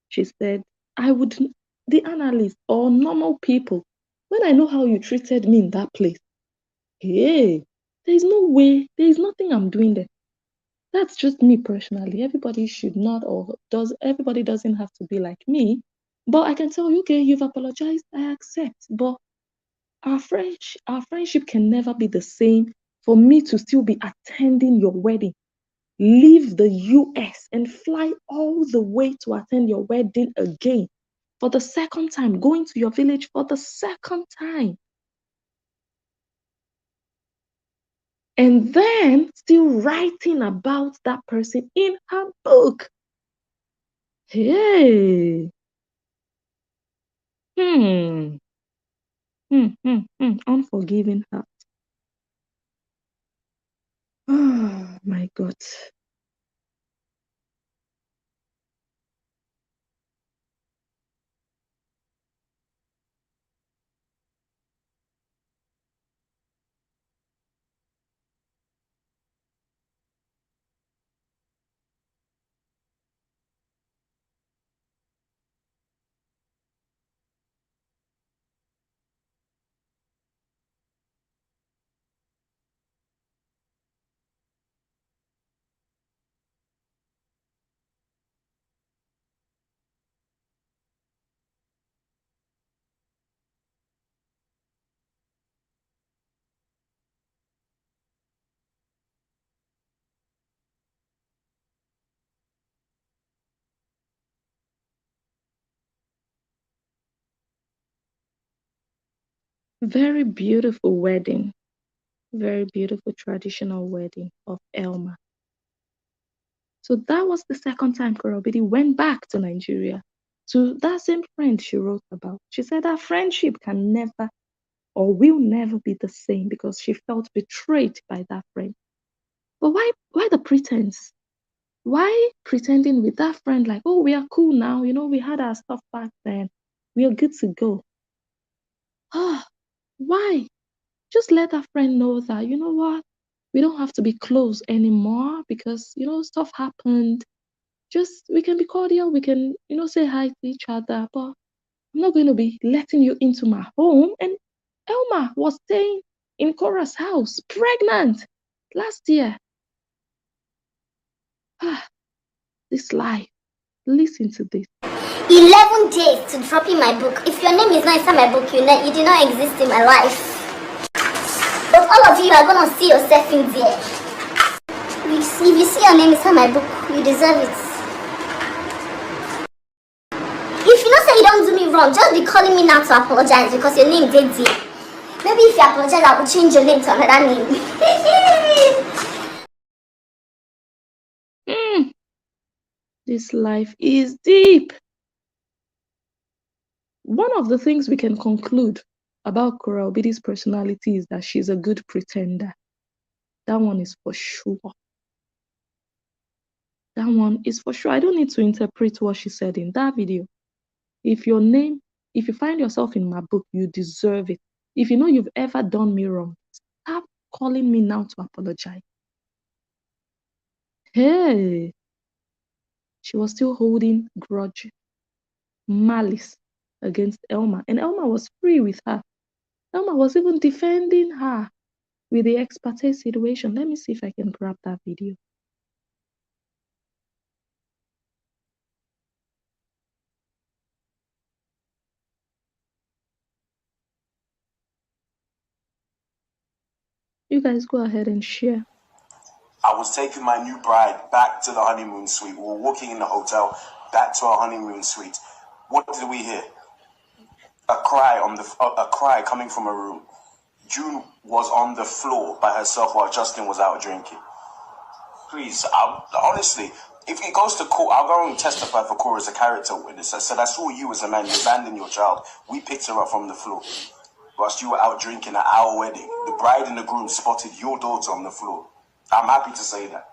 She said, I would, the analyst or normal people, when I know how you treated me in that place, hey, there is no way, there is nothing I'm doing there. That's just me personally. Everybody should not, everybody doesn't have to be like me. But I can tell you, okay, you've apologized, I accept. But our friendship can never be the same for me to still be attending your wedding, leave the US and fly all the way to attend your wedding again for the second time, going to your village for the second time. and then still writing about that person in her book. Hey. Hmm. Unforgiving heart. Oh my God. Very beautiful wedding. Very beautiful traditional wedding of Elma. So that was the second time Korra went back to Nigeria to that same friend she wrote about. She said that friendship can never or will never be the same because she felt betrayed by that friend. But why the pretense? Why pretending with that friend like, oh, we are cool now, we had our stuff back then. We are good to go. Ah, why? Just let that friend know that, you know what? We don't have to be close anymore because, stuff happened. Just, we can be cordial. We can, say hi to each other. But I'm not going to be letting you into my home. And Elma was staying in Korra's house, pregnant last year. Ah, this life. Listen to this. 11 days to dropping my book. If your name is not inside my book, you do not exist in my life. But all of you are gonna see yourself in there. If you see your name inside my book, you deserve it. If you know say you don't do me wrong, just be calling me now to apologize because your name did there. Maybe if you apologize, I will change your name to another name. This life is deep. One of the things we can conclude about Korra Obidi's personality is that she's a good pretender. That one is for sure. That one is for sure. I don't need to interpret what she said in that video. If you find yourself in my book, you deserve it. If you know you've ever done me wrong, stop calling me now to apologize. Hey, she was still holding grudge, malice against Elma, and Elma was free with her. Elma was even defending her with the ex parte situation. Let me see if I can grab that video. You guys go ahead and share. I was taking my new bride back to the honeymoon suite. We were walking in the hotel back to our honeymoon suite. What did we hear? A cry coming from a room. June was on the floor by herself while Justin was out drinking. Please, honestly, if it goes to court, I'll go and testify for Korra as a character witness. I said, I saw you as a man, you abandoned your child. We picked her up from the floor. Whilst you were out drinking at our wedding, the bride and the groom spotted your daughter on the floor. I'm happy to say that.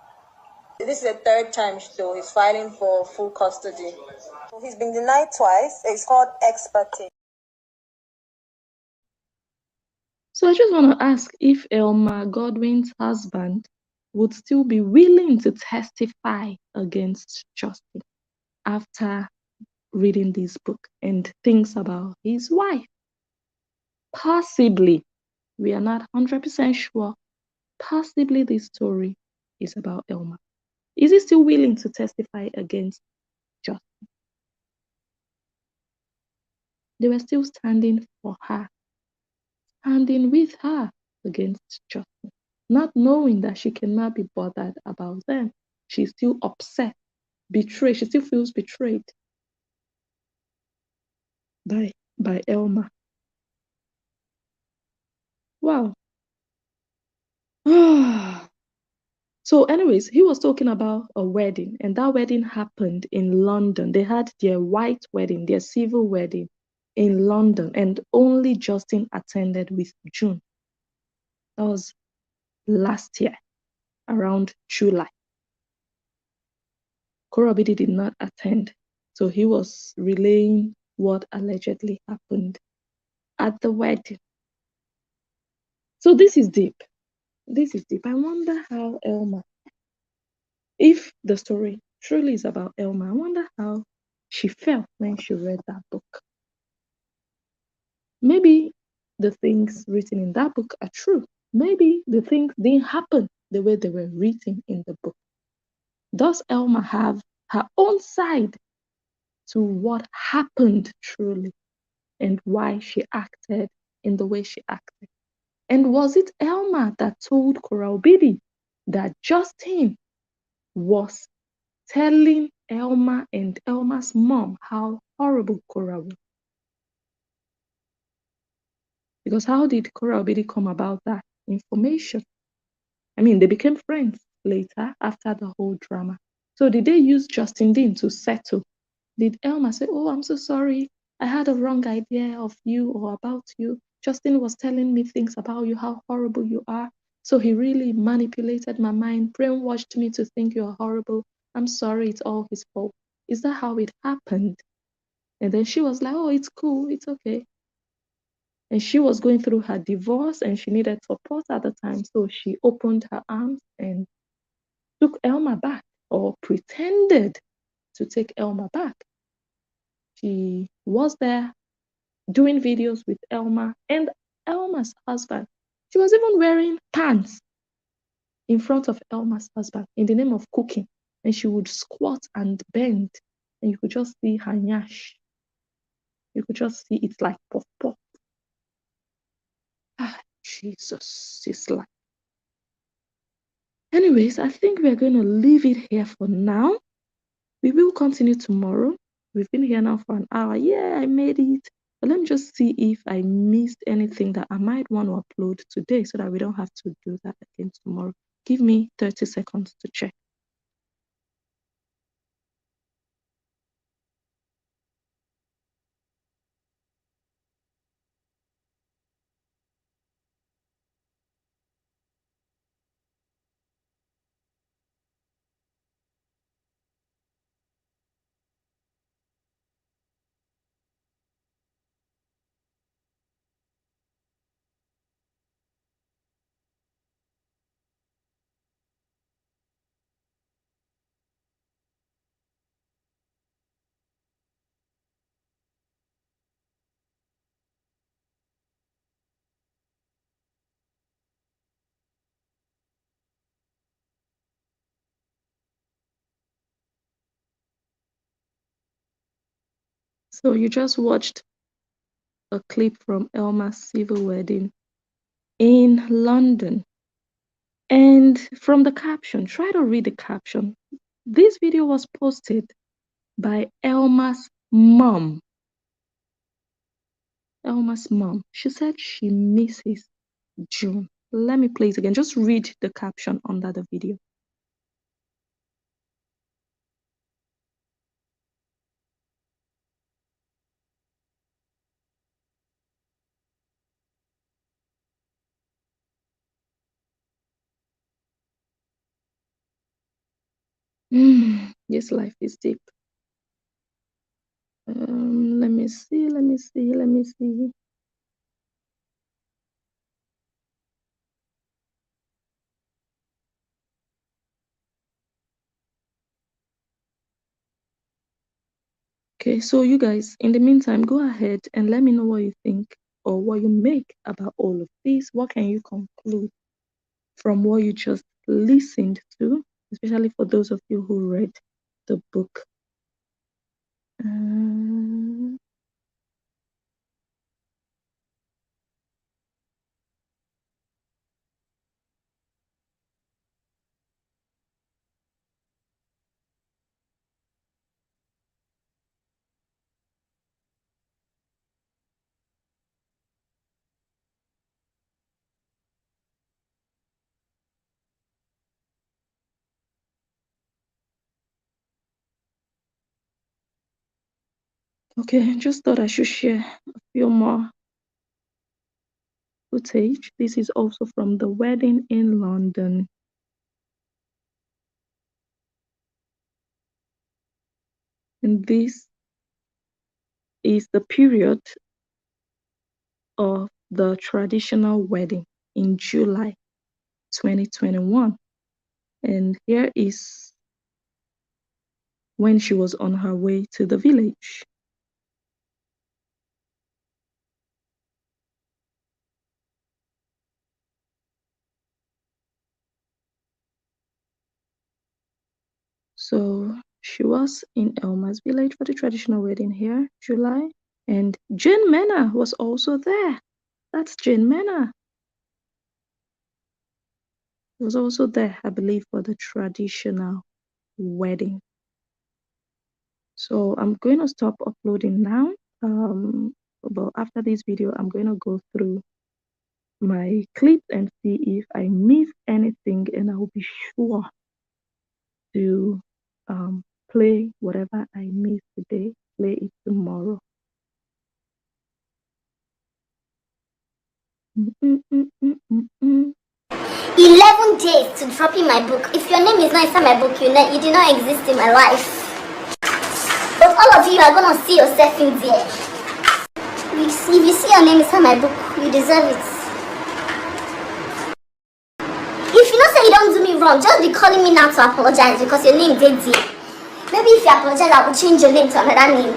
This is the third time though he's filing for full custody. He's been denied twice. It's called ex parte. So I just want to ask if Elma, Godwin's husband, would still be willing to testify against Justin after reading this book and thinks about his wife. Possibly, we are not 100% sure. Possibly this story is about Elma. Is he still willing to testify against Justin? They were still standing for her, standing with her against Justin, not knowing that she cannot be bothered about them. She's still upset, betrayed. She still feels betrayed by Elma. Wow. So, anyways, he was talking about a wedding, and that wedding happened in London. They had their white wedding, their civil wedding in London, and only Justin attended with June. That was last year, around July. Korra Obidi did not attend, so he was relaying what allegedly happened at the wedding. So this is deep. This is deep. I wonder how Elma, if the story truly is about Elma, I wonder how she felt when she read that book. Maybe the things written in that book are true. Maybe the things didn't happen the way they were written in the book. Does Elma have her own side to what happened truly and why she acted in the way she acted? And was it Elma that told Korra Obidi that Justin was telling Elma and Elma's mom how horrible Korra was? Because how did Korra Obidi come about that information? I mean, they became friends later after the whole drama. So did they use Justin Dean to settle? Did Elma say, "Oh, I'm so sorry. I had a wrong idea of you or about you. Justin was telling me things about you, how horrible you are. So he really manipulated my mind, brainwashed me to think you're horrible. I'm sorry, it's all his fault." Is that how it happened? And then she was like, "Oh, it's cool, it's okay." And she was going through her divorce and she needed support at the time. So she opened her arms and took Elma back, or pretended to take Elma back. She was there doing videos with Elma and Elma's husband. She was even wearing pants in front of Elma's husband in the name of cooking. And she would squat and bend, and you could just see her nyash. You could just see it's like puff puff. Ah, Jesus, it's like. Anyways, I think we're going to leave it here for now. We will continue tomorrow. We've been here now for an hour. Yeah, I made it. But let me just see if I missed anything that I might want to upload today so that we don't have to do that again tomorrow. Give me 30 seconds to check. So you just watched a clip from Elma's civil wedding in London. And from the caption, try to read the caption. This video was posted by Elma's mom. Elma's mom. She said she misses June. Let me play it again. Just read the caption under the video. This life is deep. Let me see. Okay, so you guys, in the meantime, go ahead and let me know what you think or what you make about all of this. What can you conclude from what you just listened to, especially for those of you who read the book? Um, Okay, just thought I should share a few more footage. This is also from the wedding in London. And this is the period of the traditional wedding in July 2021. And here is when she was on her way to the village. So she was in Elma's village for the traditional wedding here, July. And Jane Mena was also there. That's Jane Mena. Was also there, I believe, for the traditional wedding. So I'm going to stop uploading now. But after this video, I'm going to go through my clips and see if I miss anything, and I'll be sure to play whatever I miss today, play it tomorrow. 11 days to dropping my book. If your name is not inside my book, you do not exist in my life. But all of you are gonna see yourself in there. If you see your name inside my book, you deserve it. If you know say you don't do me wrong, just be calling me now to apologize because your name did there. Maybe if you apologize, I will change your name to another name.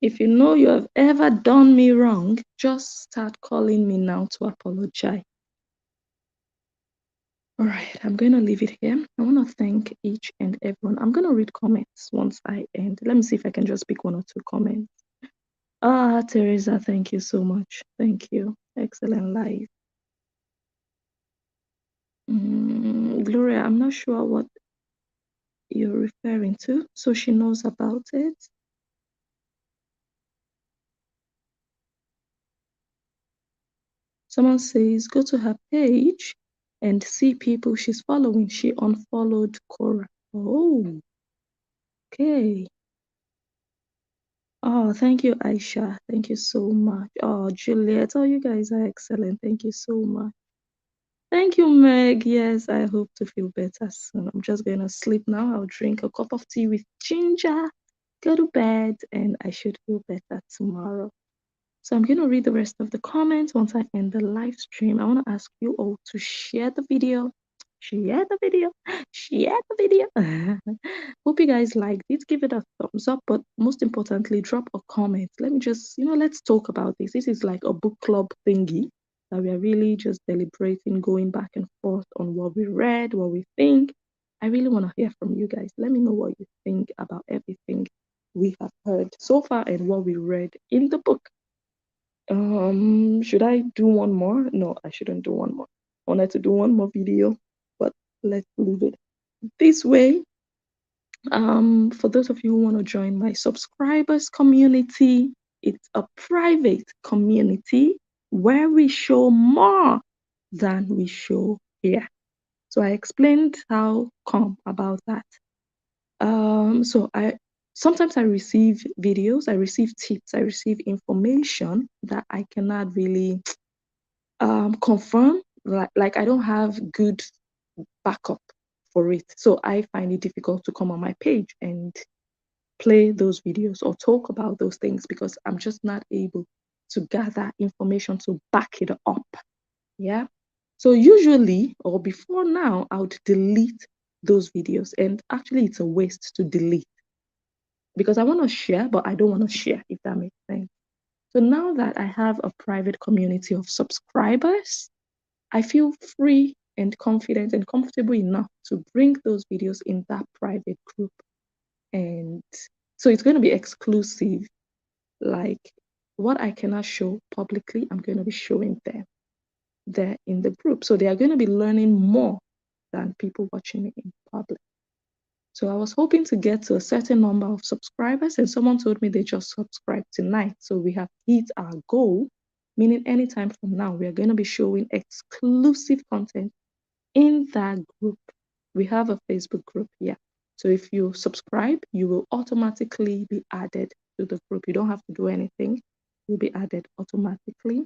If you know you have ever done me wrong, just start calling me now to apologize. All right, I'm going to leave it here. I want to thank each and everyone. I'm going to read comments once I end. Let me see if I can just pick one or two comments. Teresa, thank you so much. Thank you. Excellent life. Gloria, I'm not sure what you're referring to, so she knows about it. Someone says, go to her page and see people she's following. She unfollowed Korra. Oh, okay. Oh, thank you, Aisha. Thank you so much. Oh, Juliet. Oh, you guys are excellent. Thank you so much. Thank you, Meg. Yes, I hope to feel better soon. I'm just going to sleep now. I'll drink a cup of tea with ginger, go to bed, and I should feel better tomorrow. So I'm going to read the rest of the comments once I end the live stream. I want to ask you all to share the video. Share the video. Share the video. Hope you guys liked it. Give it a thumbs up. But most importantly, drop a comment. Let me just, let's talk about this. This is like a book club thingy that we are really just deliberating, going back and forth on what we read, what we think. I really want to hear from you guys. Let me know what you think about everything we have heard so far and what we read in the book. Should I do one more? No, I shouldn't do one more. I wanted to do one more video, but let's leave it this way. For those of you who want to join my subscribers community, it's a private community where we show more than we show here. So I explained how come about that. So sometimes I receive videos, I receive tips, I receive information that I cannot really confirm. Like I don't have good backup for it. So I find it difficult to come on my page and play those videos or talk about those things because I'm just not able to gather information to back it up. Yeah. So usually, or before now, I would delete those videos. And actually, it's a waste to delete because I want to share, but I don't want to share, if that makes sense. So now that I have a private community of subscribers, I feel free and confident and comfortable enough to bring those videos in that private group. And so it's going to be exclusive. Like what I cannot show publicly, I'm going to be showing them there in the group. So they are going to be learning more than people watching me in public. So I was hoping to get to a certain number of subscribers, and someone told me they just subscribed tonight. So we have hit our goal, meaning anytime from now, we are going to be showing exclusive content in that group. We have a Facebook group, yeah. So if you subscribe, you will automatically be added to the group. You don't have to do anything. You'll be added automatically.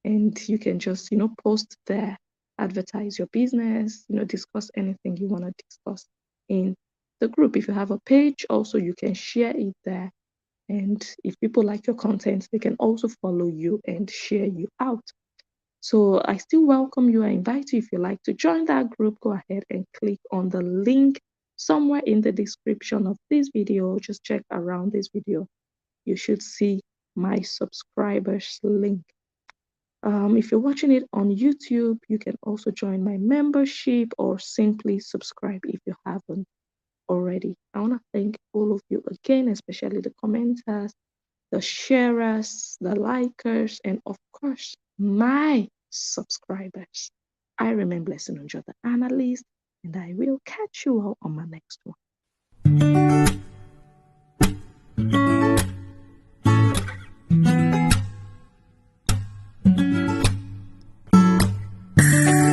And you can just, post there, advertise your business, discuss anything you want to discuss in the group. If you have a page, also you can share it there. And if people like your content, they can also follow you and share you out. So I still welcome you. I invite you, if you like to join that group, go ahead and click on the link somewhere in the description of this video. Just check around this video. You should see my subscribers link. If you're watching it on YouTube, you can also join my membership or simply subscribe if you haven't already. I want to thank all of you again, especially the commenters, the sharers, the likers, and of course, my subscribers. I remain blessed, Njoh the Analyst, and I will catch you all on my next one.